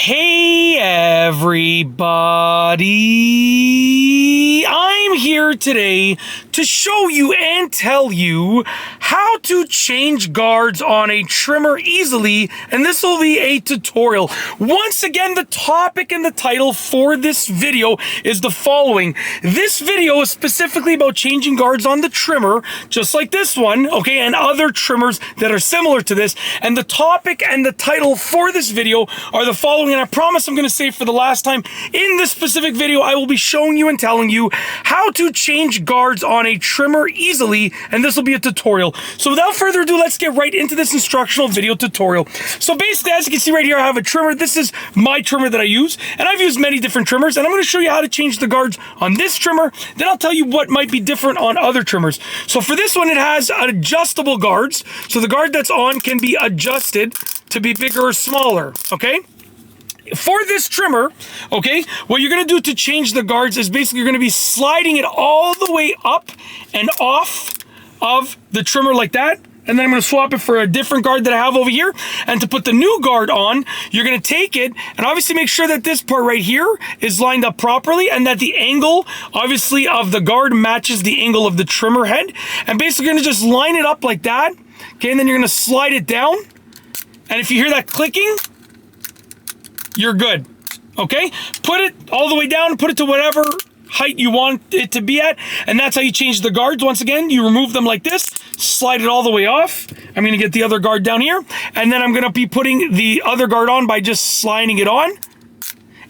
Hey everybody, I'm here today to show you and tell you how to change guards on a trimmer easily, and this will be a tutorial. Once again, the topic and the title for this video is the following. This video is specifically about changing guards on the trimmer, just like this one, okay, and other trimmers that are similar to this, and the topic and the title for this video are the following. And I promise I'm going to say for the last time, in this specific video, I will be showing you and telling you how to change guards on a trimmer easily, and this will be a tutorial. So without further ado, let's get right into this instructional video tutorial. So basically, as you can see right here, I have a trimmer. This is my trimmer that I use, and I've used many different trimmers, and I'm going to show you how to change the guards on this trimmer. Then I'll tell you what might be different on other trimmers. So for this one, it has adjustable guards. So the guard that's on can be adjusted to be bigger or smaller, okay? For this trimmer, okay, what you're going to do to change the guards is basically you're going to be sliding it all the way up and off of the trimmer like that. And then I'm going to swap it for a different guard that I have over here. And to put the new guard on, you're going to take it and obviously make sure that this part right here is lined up properly and that the angle, obviously, of the guard matches the angle of the trimmer head. And basically, you're going to just line it up like that. Okay, and then you're going to slide it down. And if you hear that clicking, you're good, okay? Put it all the way down, put it to whatever height you want it to be at, and that's how you change the guards. Once again, you remove them like this, slide it all the way off. I'm gonna get the other guard down here, and then I'm gonna be putting the other guard on by just sliding it on.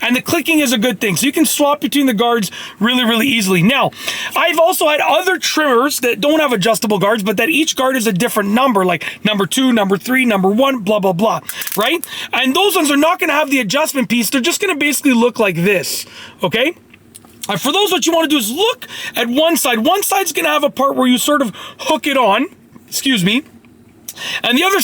And the clicking is a good thing. So you can swap between the guards really, really easily. Now, I've also had other trimmers that don't have adjustable guards, but that each guard is a different number, like number 2, number 3, number 1, blah, blah, blah, right? And those ones are not gonna have the adjustment piece. They're just gonna basically look like this, okay? And for those, what you wanna do is look at one side. One side's gonna have a part where you sort of hook it on, excuse me, and the other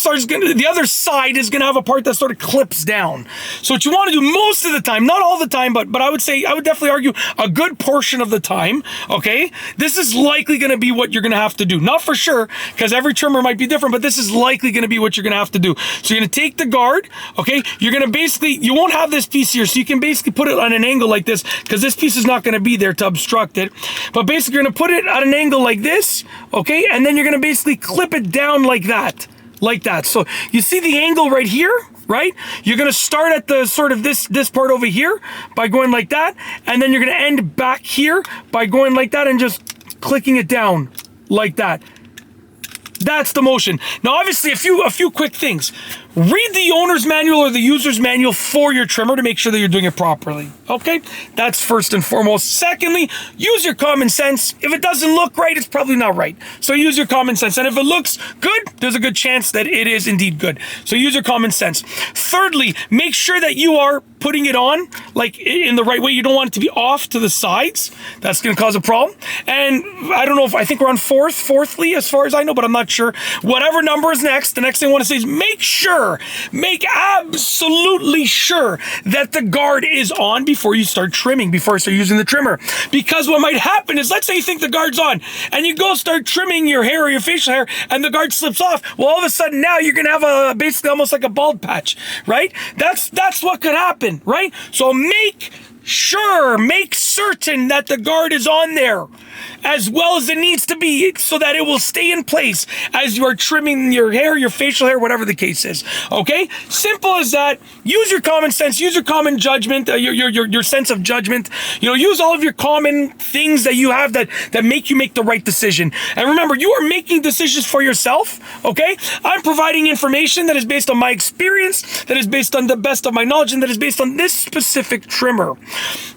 side is gonna have a part that sort of clips down. So what you want to do most of the time, not all the time, but I would definitely argue a good portion of the time, okay, this is likely gonna be what you're gonna have to do. Not for sure, because every trimmer might be different, but this is likely gonna be what you're gonna have to do. So you're gonna take the guard, okay, you're gonna basically, you won't have this piece here, so you can basically put it on an angle like this, because this piece is not gonna be there to obstruct it. But basically you're gonna put it at an angle like this, okay, and then you're gonna basically clip it down like that. Like that. So you see the angle right here, right? You're going to start at the sort of this part over here by going like that. And then you're going to end back here by going like that and just clicking it down like that. That's the motion. Now, obviously, a few quick things. Read the owner's manual or the user's manual for your trimmer to make sure that you're doing it properly. Okay? That's first and foremost. Secondly, use your common sense. If it doesn't look right, it's probably not right. So use your common sense. And if it looks good, there's a good chance that it is indeed good. So use your common sense. Thirdly, make sure that you are putting it on like in the right way. You don't want it to be off to the sides. That's going to cause a problem. And I don't know if, I think we're on fourthly as far as I know, but I'm not sure. Whatever number is next, the next thing I want to say is make absolutely sure that the guard is on before you start trimming, before you start using the trimmer. Because what might happen is, let's say you think the guard's on and you go start trimming your hair or your facial hair and the guard slips off. Well, all of a sudden now you're going to have basically almost like a bald patch, right? That's what could happen, right? So make certain that the guard is on there as well as it needs to be so that it will stay in place as you are trimming your hair, your facial hair, whatever the case is. Okay? Simple as that. Use your common sense, use your common judgment, your sense of judgment. You know, use all of your common things that you have that make you make the right decision. And remember, you are making decisions for yourself, okay? I'm providing information that is based on my experience, that is based on the best of my knowledge, and that is based on this specific trimmer.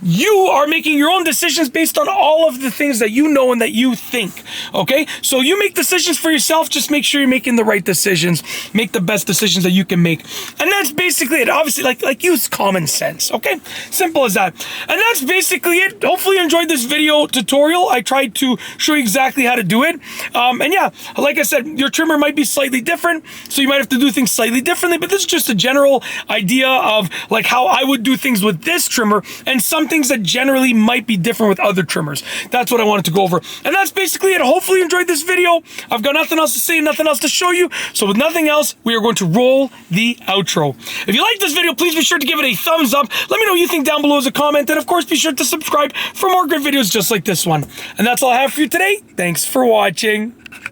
You are making your own decisions based on all of the things that you know and that you think, okay? So you make decisions for yourself, just make sure you're making the right decisions, make the best decisions that you can make. And that's basically it. Obviously, like use common sense, okay? Simple as that. And that's basically it. Hopefully you enjoyed this video tutorial. I tried to show you exactly how to do it. And yeah, like I said, your trimmer might be slightly different, so you might have to do things slightly differently, but this is just a general idea of like how I would do things with this trimmer. and some things that generally might be different with other trimmers. That's what I wanted to go over. And that's basically it. Hopefully you enjoyed this video. I've got nothing else to say, nothing else to show you. So with nothing else, we are going to roll the outro. If you like this video, please be sure to give it a thumbs up. Let me know what you think down below as a comment. And of course, be sure to subscribe for more great videos just like this one. And that's all I have for you today. Thanks for watching.